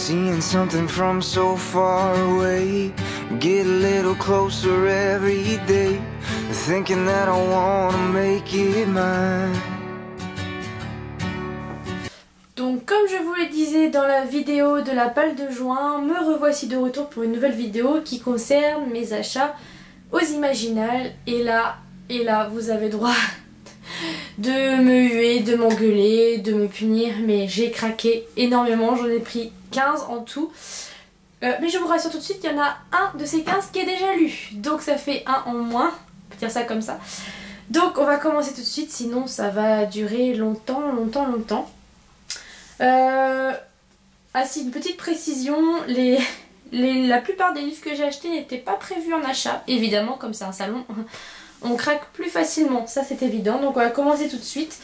seeing something from so far away. Get a little closer every day, thinking that I wanna make it mine. Donc comme je vous le disais dans la vidéo de la balle de juin, me revoici de retour pour une nouvelle vidéo qui concerne mes achats aux Imaginales. Et là, vous avez droit de me huer, de m'engueuler, de me punir, mais j'ai craqué énormément, j'en ai pris 15 en tout. Mais je vous rassure tout de suite, il y en a un de ces 15 qui est déjà lu, donc ça fait un en moins, on peut dire ça comme ça. Donc on va commencer tout de suite, sinon ça va durer longtemps. Ah si, une petite précision, la plupart des livres que j'ai achetés n'étaient pas prévus en achat. Évidemment, comme c'est un salon, on craque plus facilement, ça c'est évident. Donc on va commencer tout de suite.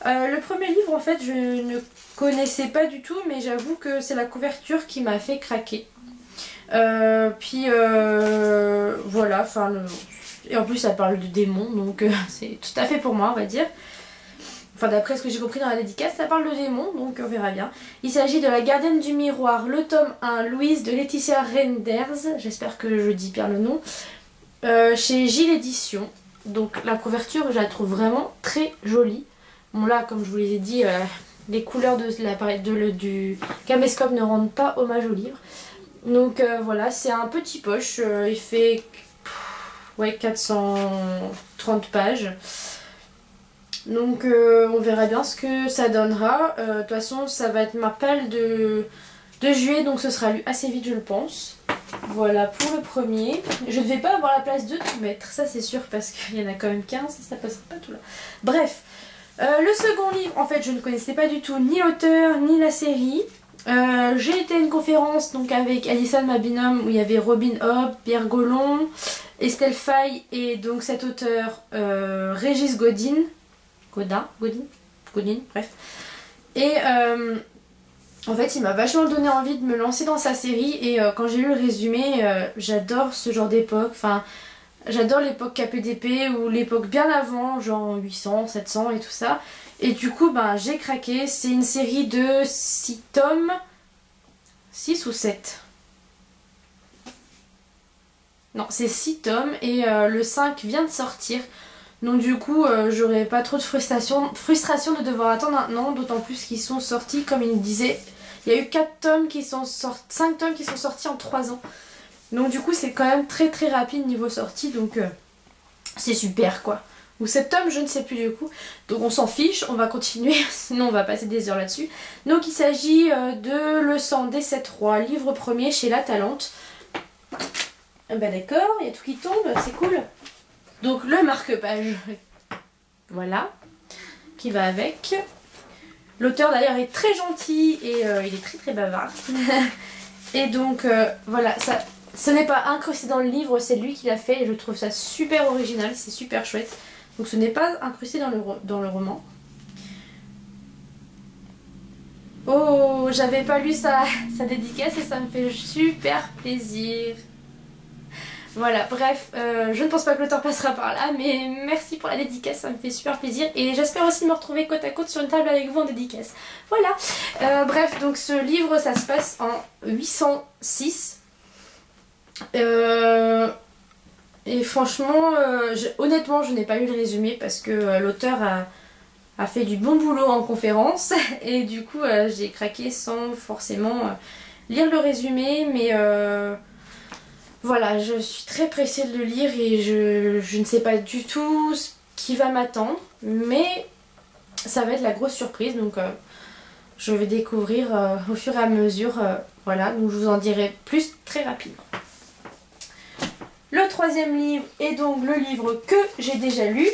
Le premier livre, en fait, je ne connaissais pas du tout, mais j'avoue que c'est la couverture qui m'a fait craquer. Voilà, enfin, et en plus ça parle de démons, donc c'est tout à fait pour moi, on va dire. Enfin, d'après ce que j'ai compris dans la dédicace, ça parle de démons, donc on verra bien. Il s'agit de La Gardienne du Miroir, le tome 1, Louise de Laetitia Reinders, j'espère que je dis bien le nom, chez Gilles Éditions. Donc la couverture, je la trouve vraiment très jolie. Bon là, comme je vous les ai dit, les couleurs de du caméscope ne rendent pas hommage au livre. Donc voilà, c'est un petit poche, il fait ouais, 430 pages. Donc on verra bien ce que ça donnera. De toute façon ça va être ma palle de juillet, donc ce sera lu assez vite je le pense. Voilà pour le premier. Je ne vais pas avoir la place de tout mettre, ça c'est sûr, parce qu'il y en a quand même 15 et ça passera pas tout là. Bref, le second livre, en fait je ne connaissais pas du tout ni l'auteur ni la série. J'ai été à une conférence donc avec Alison, ma binôme, où il y avait Robin Hobb, Pierre Gollon, Estelle Faye et donc cet auteur Régis Godin, bref. Et en fait il m'a vachement donné envie de me lancer dans sa série, et quand j'ai lu le résumé, j'adore ce genre d'époque, enfin j'adore l'époque KPDP ou l'époque bien avant, genre 800, 700 et tout ça. Et du coup ben j'ai craqué, c'est une série de 6 tomes, 6 ou 7. Non, c'est 6 tomes et le 5 vient de sortir. Donc du coup j'aurais pas trop de frustration de devoir attendre un an, d'autant plus qu'ils sont sortis, comme il me disait, il y a eu 5 tomes qui sont sortis en 3 ans. Donc du coup c'est quand même très rapide niveau sortie, donc c'est super quoi. Ou 7 tomes, je ne sais plus du coup. Donc on s'en fiche, on va continuer, sinon on va passer des heures là-dessus. Donc il s'agit de Le sang des 7 rois, livre premier chez La Talente. Bah d'accord, il y a tout qui tombe, c'est cool. Donc le marque-page, voilà, qui va avec. L'auteur d'ailleurs est très gentil et il est très bavard. Et donc voilà, ça, ce n'est pas incrusté dans le livre, c'est lui qui l'a fait et je trouve ça super original, c'est super chouette. Donc ce n'est pas incrusté dans le roman. Oh, j'avais pas lu sa dédicace et ça me fait super plaisir. Voilà, bref, je ne pense pas que l'auteur passera par là, mais merci pour la dédicace, ça me fait super plaisir. Et j'espère aussi me retrouver côte à côte sur une table avec vous en dédicace. Voilà, bref, donc ce livre, ça se passe en 806. Et franchement, honnêtement, je n'ai pas lu le résumé parce que l'auteur a fait du bon boulot en conférence. Et du coup, j'ai craqué sans forcément lire le résumé, mais... voilà, je suis très pressée de le lire et je ne sais pas du tout ce qui va m'attendre, mais ça va être la grosse surprise, donc je vais découvrir au fur et à mesure, voilà, donc je vous en dirai plus très rapidement. Le troisième livre est donc le livre que j'ai déjà lu,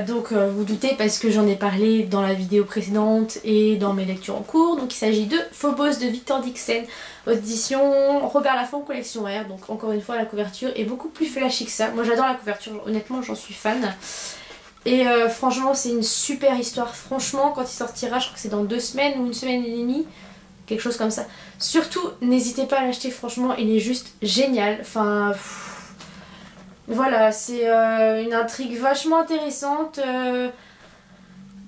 donc vous doutez parce que j'en ai parlé dans la vidéo précédente et dans mes lectures en cours. Donc il s'agit de Phobos de Victor Dixon, audition Robert Laffont, collection R. Donc encore une fois la couverture est beaucoup plus flashy que ça. Moi j'adore la couverture, honnêtement j'en suis fan. Et franchement c'est une super histoire. Franchement quand il sortira, je crois que c'est dans 2 semaines ou 1 semaine et demie, quelque chose comme ça. Surtout n'hésitez pas à l'acheter, franchement il est juste génial. Enfin... Voilà, c'est une intrigue vachement intéressante.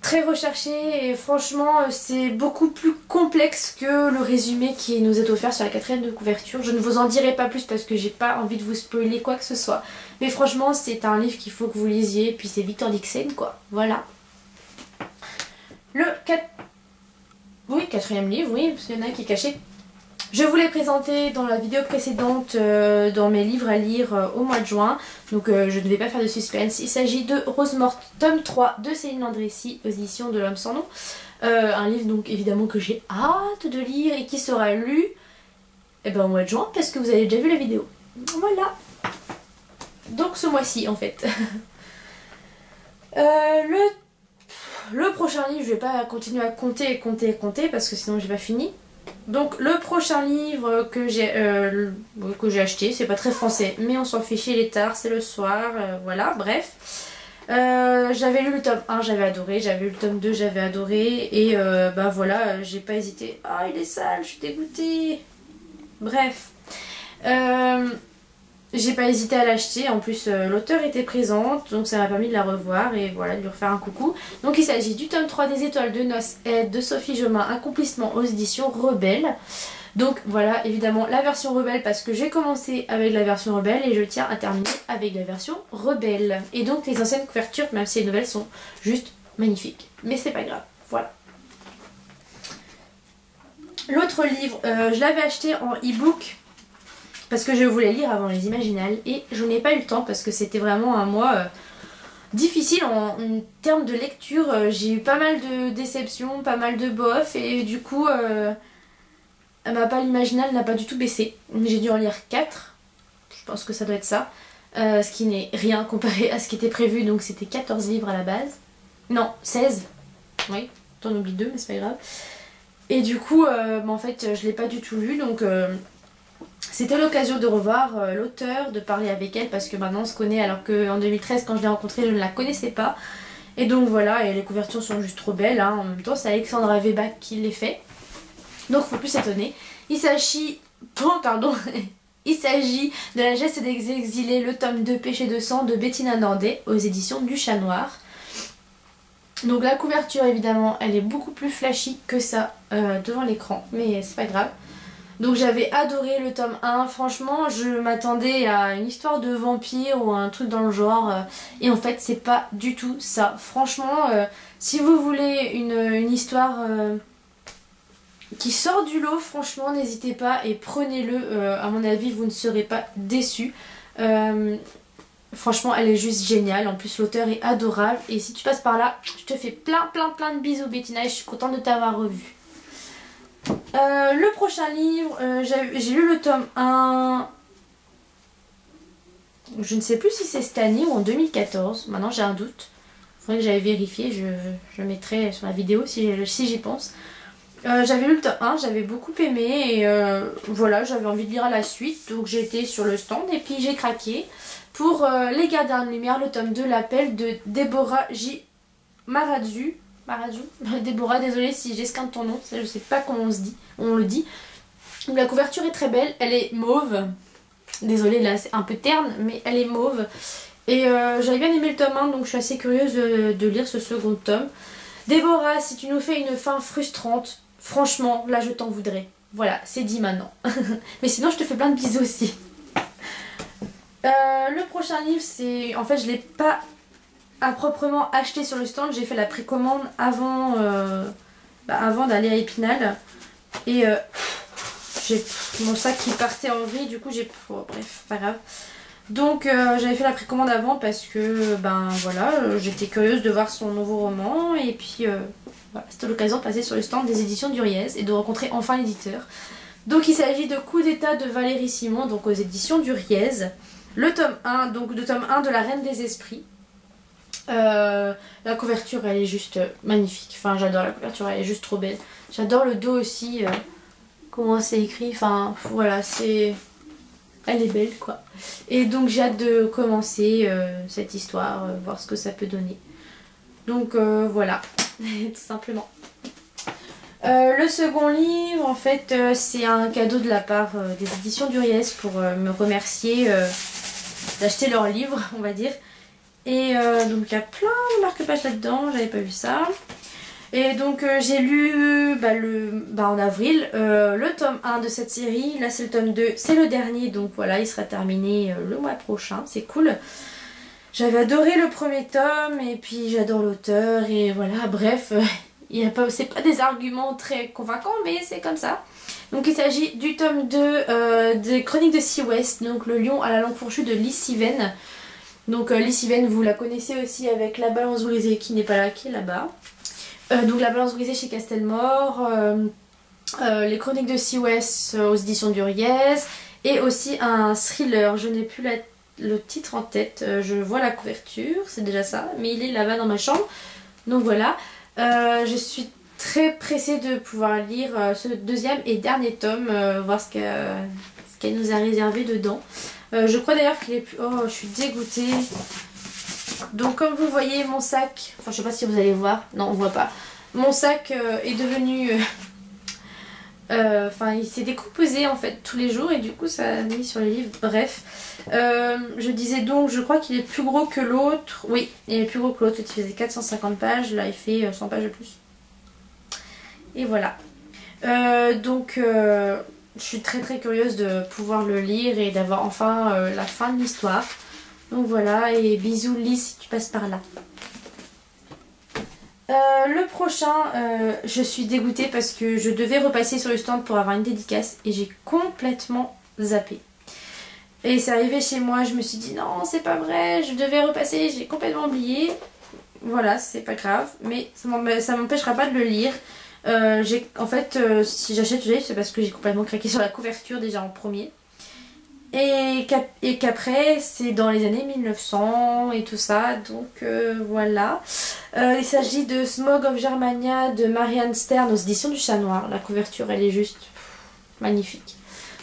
très recherché et franchement c'est beaucoup plus complexe que le résumé qui nous est offert sur la 4e de couverture. Je ne vous en dirai pas plus parce que j'ai pas envie de vous spoiler quoi que ce soit. Mais franchement c'est un livre qu'il faut que vous lisiez, puis c'est Victor Dixon quoi, voilà. Le 4e livre, oui, parce qu'il y en a un qui est caché. Je vous l'ai présenté dans la vidéo précédente dans mes livres à lire au mois de juin. Donc je ne vais pas faire de suspense. Il s'agit de Rose Morte, tome 3 de Céline Landrecy, aux éditions de L'Homme sans nom. Un livre donc évidemment que j'ai hâte de lire et qui sera lu au mois de juin parce que vous avez déjà vu la vidéo. Voilà. Donc ce mois-ci en fait. Le prochain livre, je vais pas continuer à compter parce que sinon j'ai pas fini. Donc le prochain livre que j'ai acheté, c'est pas très français, mais on s'en fiche, il est tard, c'est le soir, voilà, bref. J'avais lu le tome 1, j'avais adoré, j'avais lu le tome 2, j'avais adoré, et voilà, j'ai pas hésité. Ah, il est sale, je suis dégoûtée. Bref. J'ai pas hésité à l'acheter, en plus l'auteur était présente, donc ça m'a permis de la revoir et voilà, de lui refaire un coucou. Donc il s'agit du tome 3 des Étoiles de Noces de Sophie Jomain, accomplissement aux éditions Rebelle. Donc voilà, évidemment la version Rebelle parce que j'ai commencé avec la version Rebelle et je tiens à terminer avec la version Rebelle. Et donc les anciennes couvertures, même si les nouvelles sont juste magnifiques. Mais c'est pas grave, voilà. L'autre livre, je l'avais acheté en e-book parce que je voulais lire avant les Imaginales et je n'ai pas eu le temps parce que c'était vraiment un mois difficile en termes de lecture. J'ai eu pas mal de déceptions, pas mal de bof et du coup ma palle Imaginale n'a pas du tout baissé. J'ai dû en lire 4, je pense que ça doit être ça, ce qui n'est rien comparé à ce qui était prévu, donc c'était 14 livres à la base. Non, 16, oui, t'en oublies 2 mais c'est pas grave. Et du coup en fait je l'ai pas du tout lu donc c'était l'occasion de revoir l'auteur, de parler avec elle parce que maintenant on se connaît alors qu'en 2013 quand je l'ai rencontrée je ne la connaissais pas. Et donc voilà, et les couvertures sont juste trop belles, hein. En même temps c'est Alexandra Weber qui les fait. Donc faut plus s'étonner. Il s'agit... pardon. Il s'agit de La Geste des Exilés, le tome 2 Péché de sang de Bettina Nordet aux éditions du Chat Noir. Donc la couverture évidemment elle est beaucoup plus flashy que ça devant l'écran, mais c'est pas grave. Donc j'avais adoré le tome 1, franchement je m'attendais à une histoire de vampire ou un truc dans le genre et en fait c'est pas du tout ça. Franchement si vous voulez une histoire qui sort du lot, franchement n'hésitez pas et prenez-le, à mon avis vous ne serez pas déçus. Franchement elle est juste géniale, en plus l'auteur est adorable et si tu passes par là je te fais plein de bisous Bettina et je suis contente de t'avoir revu. Le prochain livre, j'ai lu le tome 1, je ne sais plus si c'est cette année ou en 2014, maintenant j'ai un doute, il faudrait que j'aille vérifier, je mettrai sur la vidéo si j'y pense. J'avais lu le tome 1, j'avais beaucoup aimé et voilà, j'avais envie de lire à la suite, donc j'ai été sur le stand et puis j'ai craqué pour Les Gardiens de Lumière, le tome 2, l'appel de Déborah J. Marazzu. Déborah, désolée si j'esquinte ton nom, je sais pas comment on le dit. Donc la couverture est très belle, elle est mauve. Désolée là c'est un peu terne mais elle est mauve. Et j'avais bien aimé le tome 1 donc je suis assez curieuse de lire ce second tome. Déborah, si tu nous fais une fin frustrante, franchement là je t'en voudrais. Voilà, c'est dit maintenant. Mais sinon je te fais plein de bisous aussi. Le prochain livre c'est... En fait je l'ai pas... à proprement acheté sur le stand, j'ai fait la précommande avant d'aller à Épinal et j'ai mon sac qui partait en vrille, du coup j'ai... Oh, bref, pas grave. Donc j'avais fait la précommande avant parce que voilà, j'étais curieuse de voir son nouveau roman et puis voilà, c'était l'occasion de passer sur le stand des éditions d'Uriez et de rencontrer enfin l'éditeur. Donc il s'agit de Coup d'état de Valérie Simon, donc aux éditions d'Uriez. Le tome 1, donc le tome 1 de La Reine des Esprits. La couverture elle est juste magnifique, enfin j'adore la couverture, elle est juste trop belle. J'adore le dos aussi, comment c'est écrit, enfin voilà, c'est... elle est belle quoi. Et donc j'ai hâte de commencer cette histoire, voir ce que ça peut donner. Donc voilà, tout simplement. Le second livre en fait c'est un cadeau de la part des éditions d'Uriez pour me remercier d'acheter leur livre on va dire. Et donc il y a plein de marque-pages là-dedans, j'avais pas vu ça. Et donc j'ai lu en avril le tome 1 de cette série. Là c'est le tome 2, c'est le dernier, donc voilà, il sera terminé le mois prochain, c'est cool. J'avais adoré le premier tome et puis j'adore l'auteur et voilà, bref, c'est pas des arguments très convaincants mais c'est comme ça. Donc il s'agit du tome 2 des Chroniques de Sea West, donc le lion à la langue fourchue de Lee Siven. Donc Lee Siven, vous la connaissez aussi avec La Balance brisée qui n'est pas là, qui est là-bas. Donc La Balance brisée chez Castelmore, les Chroniques de Sea West aux éditions d'Uriez et aussi un thriller, je n'ai plus le titre en tête, je vois la couverture, c'est déjà ça, mais il est là-bas dans ma chambre. Donc voilà, je suis très pressée de pouvoir lire ce deuxième et dernier tome, voir ce qu'elle nous a réservé dedans. Je crois d'ailleurs qu'il est plus... Oh, je suis dégoûtée. Donc comme vous voyez mon sac, enfin je sais pas si vous allez voir, non on voit pas. Mon sac est devenu... Enfin il s'est décomposé en fait tous les jours et du coup ça a mis sur les livres, bref. Je disais donc, je crois qu'il est plus gros que l'autre. Oui, il est plus gros que l'autre, il faisait 450 pages, là il fait 100 pages de plus. Et voilà. Je suis très très curieuse de pouvoir le lire et d'avoir enfin la fin de l'histoire. Donc voilà, et bisous Lise si tu passes par là. Le prochain, je suis dégoûtée parce que je devais repasser sur le stand pour avoir une dédicace et j'ai complètement zappé. Et c'est arrivé chez moi, je me suis dit non c'est pas vrai, je devais repasser, j'ai complètement oublié. Voilà, c'est pas grave, mais ça m'empêchera pas de le lire. En fait, si j'achète ce livre, c'est parce que j'ai complètement craqué sur la couverture déjà en premier. Et qu'après, c'est dans les années 1900 et tout ça, donc voilà. Il s'agit de Smog of Germania de Marianne Stern aux éditions du Chat Noir. La couverture, elle est juste magnifique.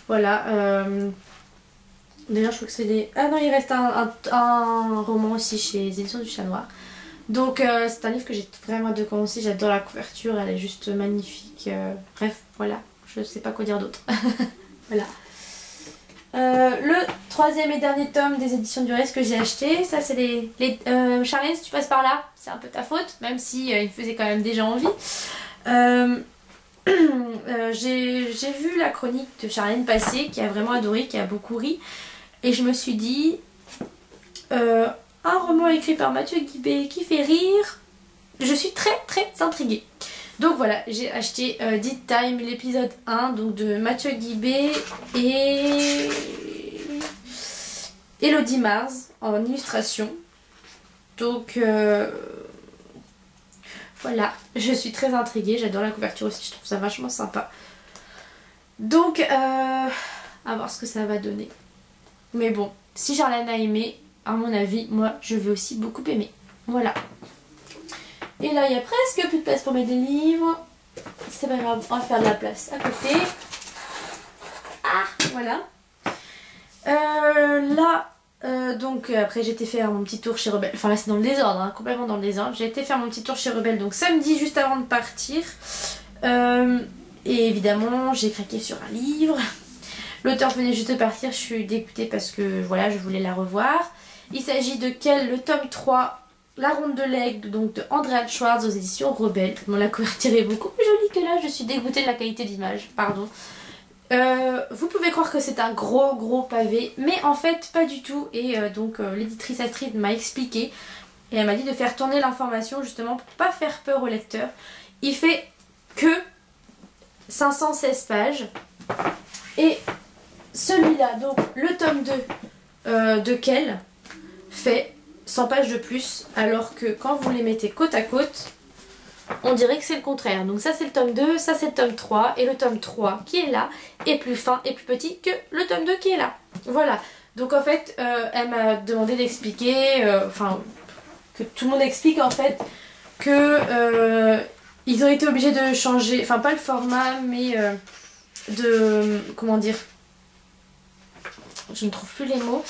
Voilà. D'ailleurs, je crois que c'est des... Ah non, il reste un roman aussi chez les éditions du Chat Noir. Donc c'est un livre que j'ai vraiment hâte de commencer, j'adore la couverture, elle est juste magnifique. Bref, voilà, je sais pas quoi dire d'autre. Voilà. Le troisième et dernier tome des éditions d'Uriez que j'ai acheté, ça c'est Charlène, si tu passes par là, c'est un peu ta faute, même si il faisait quand même déjà envie. J'ai vu la chronique de Charlène passer, qui a vraiment adoré, qui a beaucoup ri, et je me suis dit... un roman écrit par Mathieu Guibé qui fait rire. Je suis très très intriguée. Donc voilà, j'ai acheté Dead Time, l'épisode 1 donc de Mathieu Guibé et Elodie Mars en illustration. Donc voilà, je suis très intriguée, j'adore la couverture aussi, je trouve ça vachement sympa. Donc à voir ce que ça va donner. Mais bon, si Charlène a aimé, à mon avis, moi je vais aussi beaucoup aimer. Voilà. Et là il y a presque plus de place pour mettre des livres. C'est pas grave, on va faire de la place à côté. Ah, voilà. Donc après j'ai été faire mon petit tour chez Rebelle. Enfin là c'est dans le désordre, hein, complètement dans le désordre. J'ai été faire mon petit tour chez Rebelle donc samedi juste avant de partir. Et évidemment j'ai craqué sur un livre. L'auteur venait juste de partir, je suis dégoûtée parce que voilà, je voulais la revoir. Il s'agit de le tome 3, La Ronde de l'Aigle, donc de Andréane Schwartz aux éditions Rebelle. Bon, la couverture est beaucoup plus jolie que là, je suis dégoûtée de la qualité d'image, pardon. Vous pouvez croire que c'est un gros pavé, mais en fait pas du tout. Et l'éditrice Astrid m'a expliqué, et elle m'a dit de faire tourner l'information justement pour pas faire peur au lecteur. Il fait que 516 pages, et celui-là, donc le tome 2 de Kel, fait 100 pages de plus, alors que quand vous les mettez côte à côte, on dirait que c'est le contraire. Donc ça c'est le tome 2, ça c'est le tome 3, et le tome 3 qui est là est plus fin et plus petit que le tome 2 qui est là. Voilà, donc en fait elle m'a demandé d'expliquer, que tout le monde explique en fait que ils ont été obligés de changer, enfin pas le format mais comment dire, je ne trouve plus les mots.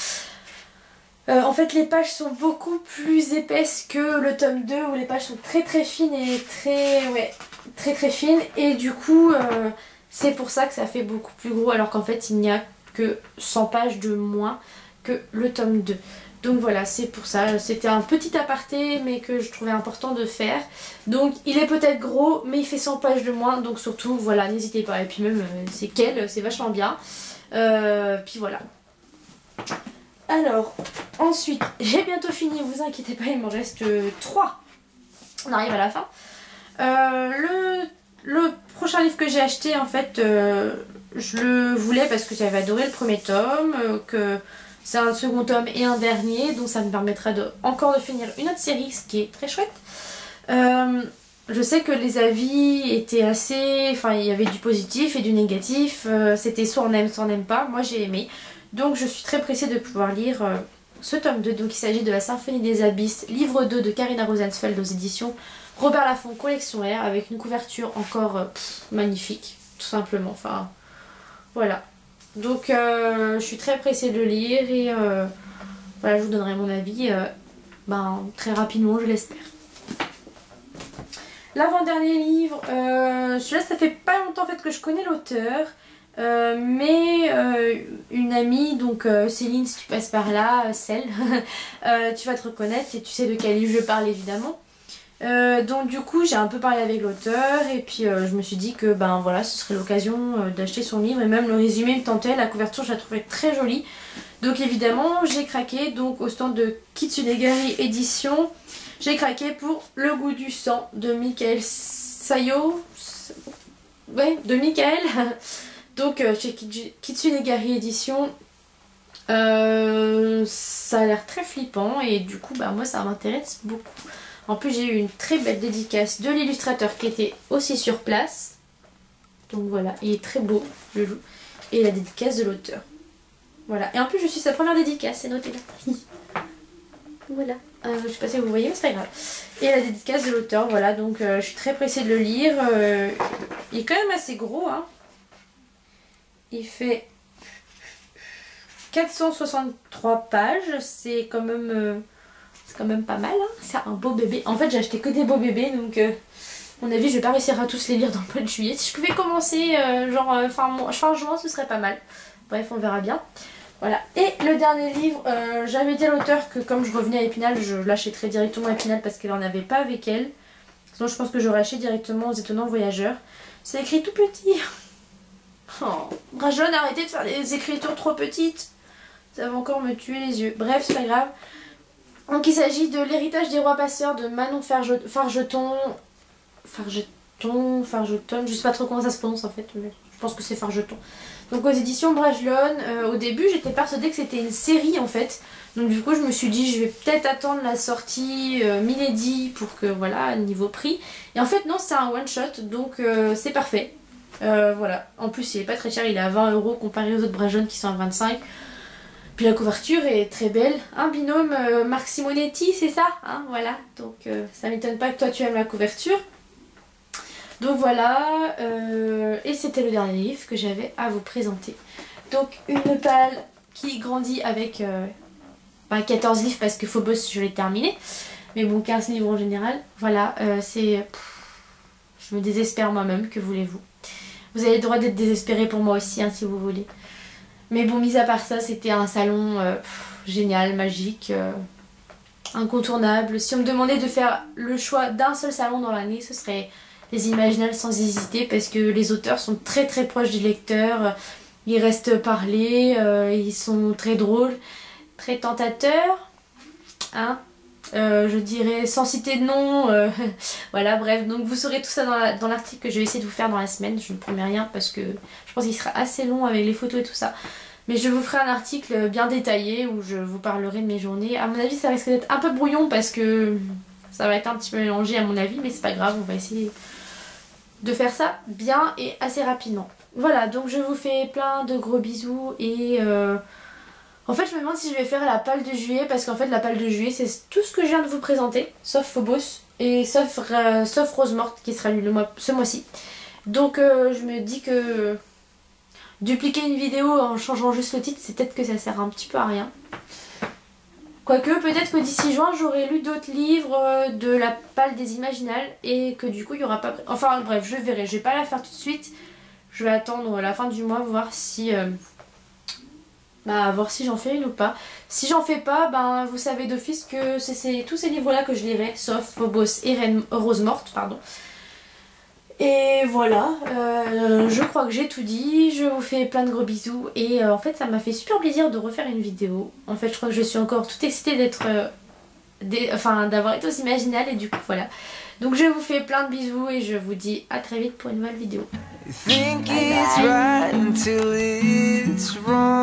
En fait les pages sont beaucoup plus épaisses que le tome 2 où les pages sont très fines et très fines, et du coup c'est pour ça que ça fait beaucoup plus gros alors qu'en fait il n'y a que 100 pages de moins que le tome 2. Donc voilà, c'est pour ça. C'était un petit aparté mais que je trouvais important de faire. Donc il est peut-être gros mais il fait 100 pages de moins. Donc surtout voilà, n'hésitez pas. Et puis même c'est quel, c'est vachement bien. Puis voilà. Alors ensuite j'ai bientôt fini, vous inquiétez pas, il m'en reste 3. On arrive à la fin. Le prochain livre que j'ai acheté en fait je le voulais parce que j'avais adoré le premier tome, que c'est un second tome et un dernier, donc ça me permettra encore de finir une autre série, ce qui est très chouette. Je sais que les avis étaient assez... Enfin, il y avait du positif et du négatif, c'était soit on n'aime pas, moi j'ai aimé. Donc je suis très pressée de pouvoir lire ce tome 2, donc il s'agit de La Symphonie des Abysses, livre 2 de Carina Rosenfeld aux éditions Robert Laffont Collection R, avec une couverture encore magnifique, tout simplement, enfin voilà. Donc je suis très pressée de le lire et voilà, je vous donnerai mon avis très rapidement, je l'espère. L'avant-dernier livre, celui-là ça fait pas longtemps en fait que je connais l'auteur, mais une amie, donc Céline, si tu passes par là, Celle, tu vas te reconnaître et tu sais de quel livre je parle évidemment. Donc du coup j'ai un peu parlé avec l'auteur et puis je me suis dit que voilà, ce serait l'occasion d'acheter son livre, et même le résumé me tentait, la couverture je la trouvais très jolie. Donc évidemment j'ai craqué, donc au stand de Kitsunegari Édition, j'ai craqué pour Le Goût du Sang de Michael Sayo. Ouais, de Michael. Donc chez Kitsunegari Édition. Ça a l'air très flippant et du coup moi ça m'intéresse beaucoup. En plus j'ai eu une très belle dédicace de l'illustrateur qui était aussi sur place. Donc voilà, il est très beau le loup. Et la dédicace de l'auteur. Voilà, et en plus je suis sa première dédicace, c'est noté là. Voilà, je sais pas si vous voyez mais c'est pas grave. Et la dédicace de l'auteur, voilà, donc je suis très pressée de le lire. Il est quand même assez gros hein. Il fait 463 pages, c'est quand même pas mal, hein. C'est un beau bébé. En fait j'ai acheté que des beaux bébés, donc à mon avis je vais pas réussir à tous les lire dans le mois de juillet. Si je pouvais commencer fin juin, ce serait pas mal. Bref, on verra bien. Voilà. Et le dernier livre, j'avais dit à l'auteur que comme je revenais à Épinal, je l'achèterais directement à Épinal parce qu'elle en avait pas avec elle. Sinon je pense que j'aurais acheté directement aux Étonnants Voyageurs. C'est écrit tout petit. Oh, Bragelonne, arrêtez de faire des écritures trop petites. Ça va encore me tuer les yeux. Bref, c'est pas grave. Donc il s'agit de L'héritage des rois passeurs de Manon Fargeton, je sais pas trop comment ça se prononce en fait, mais je pense que c'est Fargeton. Donc aux éditions Bragelonne. Au début j'étais persuadée que c'était une série en fait. Donc du coup je me suis dit je vais peut-être attendre la sortie Milady pour que voilà, niveau prix. Et en fait non, c'est un one shot, donc c'est parfait. Voilà, en plus il est pas très cher, il est à 20 € comparé aux autres Bragelonne qui sont à 25. Puis la couverture est très belle. Un binôme Marc Simonetti, c'est ça hein, voilà, donc ça m'étonne pas que toi tu aimes la couverture. Donc voilà, et c'était le dernier livre que j'avais à vous présenter. Donc une palle qui grandit avec 14 livres parce que Phobos je l'ai terminé. Mais bon, 15 livres en général. Voilà, je me désespère moi-même, que voulez-vous. Vous avez le droit d'être désespéré pour moi aussi hein, si vous voulez. Mais bon, mis à part ça, c'était un salon génial, magique, incontournable. Si on me demandait de faire le choix d'un seul salon dans l'année, ce serait Les Imaginales sans hésiter, parce que les auteurs sont très très proches du lecteur. Ils restent parler, ils sont très drôles, très tentateurs, hein. Je dirais sans citer de nom, voilà, bref, donc vous saurez tout ça dans l'article que je vais essayer de vous faire dans la semaine. Je ne promets rien parce que je pense qu'il sera assez long avec les photos et tout ça, mais je vous ferai un article bien détaillé où je vous parlerai de mes journées. À mon avis ça risque d'être un peu brouillon parce que ça va être un petit peu mélangé à mon avis, mais c'est pas grave, on va essayer de faire ça bien et assez rapidement. Voilà, donc je vous fais plein de gros bisous et en fait je me demande si je vais faire la palle de juillet, parce qu'en fait la palle de juillet c'est tout ce que je viens de vous présenter, sauf Phobos et sauf Rose Morte qui sera lu ce mois-ci. Donc je me dis que dupliquer une vidéo en changeant juste le titre, c'est peut-être que ça sert un petit peu à rien. Quoique peut-être que d'ici juin j'aurai lu d'autres livres de la palle des Imaginales et que du coup il n'y aura pas... Enfin bref, je verrai, je vais pas la faire tout de suite. Je vais attendre la fin du mois voir si... bah, voir si j'en fais une ou pas. Si j'en fais pas, ben vous savez d'office que c'est tous ces livres là que je lirai, sauf Phobos et Rose Morte, pardon. Et voilà, je crois que j'ai tout dit, je vous fais plein de gros bisous et en fait ça m'a fait super plaisir de refaire une vidéo. En fait je crois que je suis encore toute excitée d'avoir été aussi imaginale et du coup voilà. Donc je vous fais plein de bisous et je vous dis à très vite pour une nouvelle vidéo. Think it's right until it's wrong.